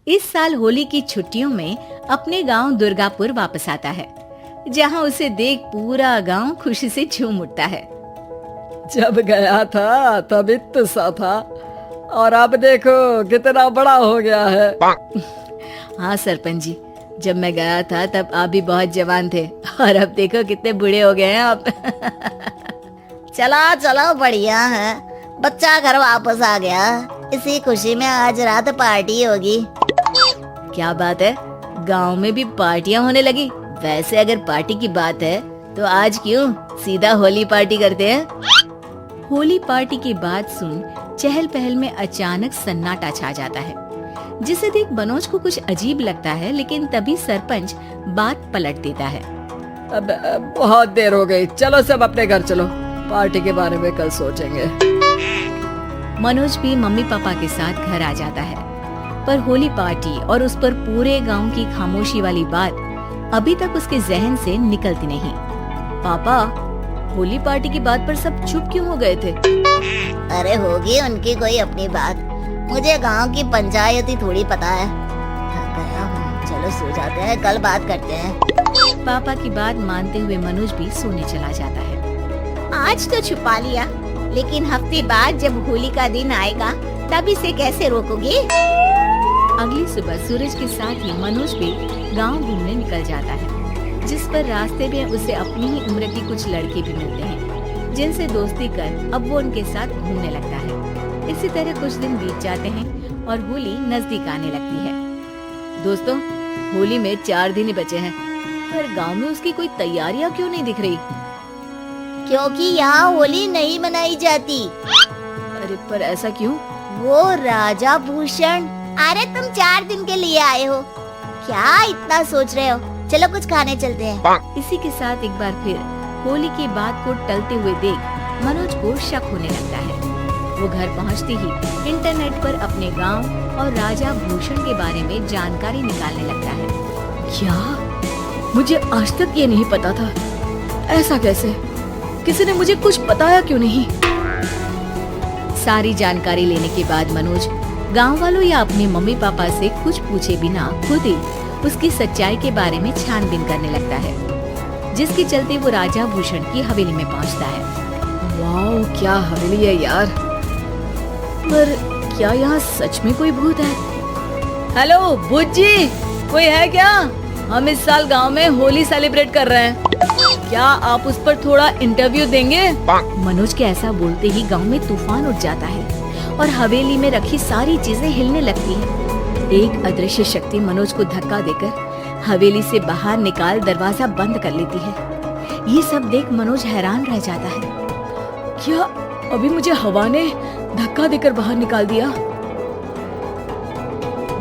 इस साल होली की छुट्टियों में अपने गांव दुर्गापुर वापस आता है, जहां उसे देख पूरा गांव खुशी से झूम उठता है। जब गया था तब इतना सा था और अब देखो कितना बड़ा हो गया है। हाँ सरपंच जी, जब मैं गया था तब आप भी बहुत जवान थे और अब देखो कितने बूढ़े हो गए हैं आप। चलो चलो बढ़िया है, बच्चा घर वापस आ गया। इसी खुशी में आज रात पार्टी होगी। क्या बात है, गांव में भी पार्टियां होने लगी। वैसे अगर पार्टी की बात है तो आज क्यों सीधा होली पार्टी करते हैं। होली पार्टी की बात सुन चहल पहल में अचानक सन्नाटा छा जाता है, जिसे देख मनोज को कुछ अजीब लगता है, लेकिन तभी सरपंच बात पलट देता है। अब बहुत देर हो गई, चलो सब अपने घर चलो, पार्टी के बारे में कल सोचेंगे। मनोज भी मम्मी पापा के साथ घर आ जाता है, पर होली पार्टी और उस पर पूरे गांव की खामोशी वाली बात अभी तक उसके जहन से निकलती नहीं। पापा, होली पार्टी की बात पर सब चुप क्यों हो गए थे? अरे होगी उनकी कोई अपनी बात, मुझे गांव की पंचायत ही थोड़ी पता है। थक गया हूँ, चलो सो जाते हैं, कल बात करते हैं। पापा की बात मानते हुए मनोज भी सोने चला जाता है। आज तो छुपा लिया, लेकिन हफ्ते बाद जब होली का दिन आएगा तब इसे कैसे रोकोगे? अगली सुबह सूरज के साथ ही मनोज भी गांव घूमने निकल जाता है, जिस पर रास्ते में उसे अपनी ही उम्र के कुछ लड़के भी मिलते हैं, जिनसे दोस्ती कर अब वो उनके साथ घूमने लगता है। इसी तरह कुछ दिन बीत जाते हैं और होली नजदीक आने लगती है। दोस्तों, होली में 4 दिन ही बचे हैं, पर गांव में उसकी कोई तैयारियां क्यों नहीं दिख रही? क्योंकि यहाँ होली नहीं मनाई जाती। अरे पर ऐसा क्यों? वो राजा भूषण। अरे तुम 4 दिन के लिए आए हो, क्या इतना सोच रहे हो? चलो कुछ खाने चलते हैं। इसी के साथ एक बार फिर होली की बात को टलते हुए देख मनोज को शक होने लगता है। वो घर पहुंचते ही इंटरनेट पर अपने गांव और राजा भूषण के बारे में जानकारी निकालने लगता है। क्या? मुझे आज तक ये नहीं पता था। ऐसा कैसे? किसी ने मुझे कुछ बताया क्यों नहीं? सारी जानकारी लेने के बाद मनोज गांव वालों या अपने मम्मी पापा से कुछ पूछे बिना खुद ही उसकी सच्चाई के बारे में छानबीन करने लगता है, जिसके चलते वो राजा भूषण की हवेली में पहुंचता है। वाओ, क्या हवेली है यार। पर क्या यहाँ सच में कोई भूत है? हेलो भूत जी, कोई है क्या? हम इस साल गांव में होली सेलिब्रेट कर रहे हैं, क्या आप उस पर थोड़ा इंटरव्यू देंगे? मनोज के ऐसा बोलते ही गांव में तूफान उठ जाता है और हवेली में रखी सारी चीजें हिलने लगती हैं। एक अदृश्य शक्ति मनोज को धक्का देकर हवेली से बाहर निकाल दरवाजा बंद कर लेती है। ये सब देख मनोज हैरान रह जाता है। क्या अभी मुझे हवा ने धक्का देकर बाहर निकाल दिया?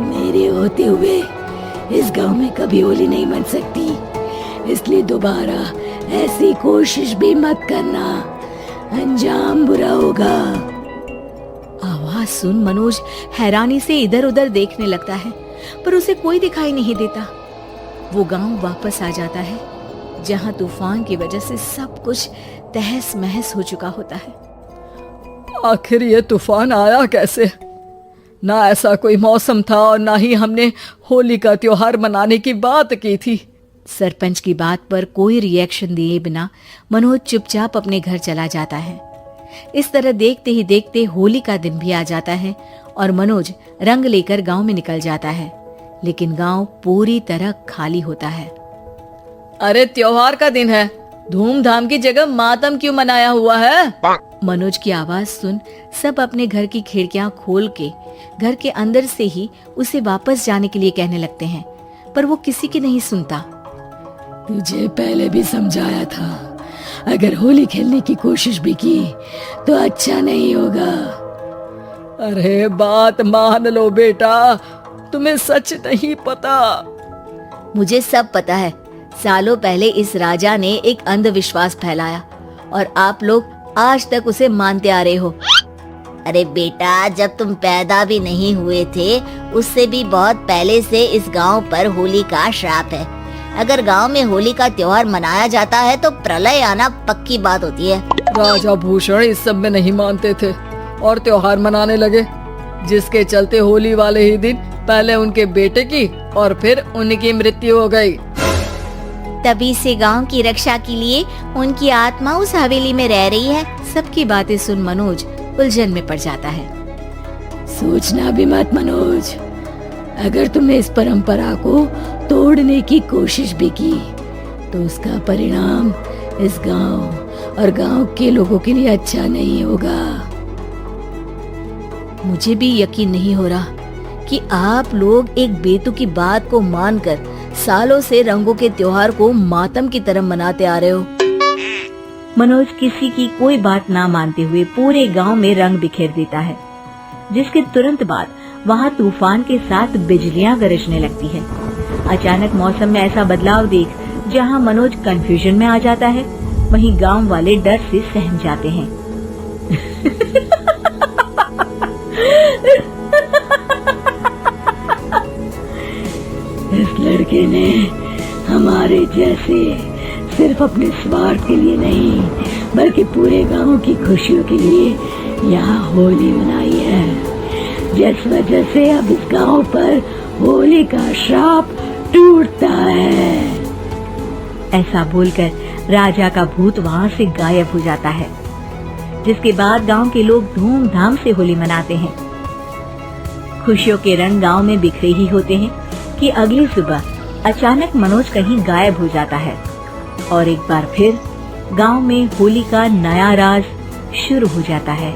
मेरे होते हुए इस गांव में कभी होली नहीं मन सकती, इसलिए दोबारा ऐसी कोशिश भी मत करना, अंजाम बुरा होगा। आवाज सुन मनोज हैरानी से इधर उधर देखने लगता है, पर उसे कोई दिखाई नहीं देता। वो गांव वापस आ जाता है, जहां तूफान की वजह से सब कुछ तहस महस हो चुका होता है। आखिर ये तूफान आया कैसे? ना ऐसा कोई मौसम था और ना ही हमने होली का त्योहार मनाने की बात की थी। सरपंच की बात पर कोई रिएक्शन दिए बिना मनोज चुपचाप अपने घर चला जाता है। इस तरह देखते ही देखते होली का दिन भी आ जाता है और मनोज रंग लेकर गांव में निकल जाता है, लेकिन गांव पूरी तरह खाली होता है। अरे त्योहार का दिन है, धूमधाम की जगह मातम क्यों मनाया हुआ है? मनोज की आवाज सुन सब अपने घर की खिड़कियां खोल के घर के अंदर से ही उसे वापस जाने के लिए कहने लगते हैं, पर वो किसी की नहीं सुनता। तुझे पहले भी समझाया था, अगर होली खेलने की कोशिश भी की तो अच्छा नहीं होगा। अरे बात मान लो बेटा, तुम्हें सच नहीं पता। मुझे सब पता है। सालों पहले इस राजा ने एक अंधविश्वास फैलाया और आप लोग आज तक उसे मानते आ रहे हो। अरे बेटा, जब तुम पैदा भी नहीं हुए थे उससे भी बहुत पहले से इस गांव पर होली का श्राप है। अगर गांव में होली का त्योहार मनाया जाता है तो प्रलय आना पक्की बात होती है। राजा भूषण इस सब में नहीं मानते थे और त्योहार मनाने लगे। जिसके चलते होली वाले ही दिन पहले उनके बेटे की और फिर उनकी मृत्यु हो गई। तभी से गांव की रक्षा के लिए उनकी आत्मा उस हवेली में रह रही है। सबकी बातें सुन मनोज उलझन में पड़ जाता है। सोचना भी मत मनोज, अगर तुमने इस परंपरा को तोड़ने की कोशिश भी की तो उसका परिणाम इस गांव और गांव के लोगों के लिए अच्छा नहीं होगा। मुझे भी यकीन नहीं हो रहा कि आप लोग एक बेतुकी बात को मानकर सालों से रंगों के त्योहार को मातम की तरह मनाते आ रहे हो। मनोज किसी की कोई बात ना मानते हुए पूरे गांव में रंग बिखेर देता है, जिसके तुरंत बाद वहां तूफान के साथ बिजलियां गरजने लगती है। अचानक मौसम में ऐसा बदलाव देख जहां मनोज कंफ्यूजन में आ जाता है, वहीं गांव वाले डर से सहम जाते हैं। इस लड़के ने हमारे जैसे सिर्फ अपने स्वार्थ के लिए नहीं बल्कि पूरे गांव की खुशियों के लिए यहाँ होली मनाई है, जिस वजह से अब इस गांव पर होली का श्राप टूटता है। ऐसा बोलकर राजा का भूत वहां से गायब हो जाता है, जिसके बाद गांव के लोग धूमधाम से होली मनाते हैं। खुशियों के रंग गांव में बिखरे ही होते हैं कि अगली सुबह अचानक मनोज कहीं गायब हो जाता है और एक बार फिर गांव में होली का नया राज शुरू हो जाता है।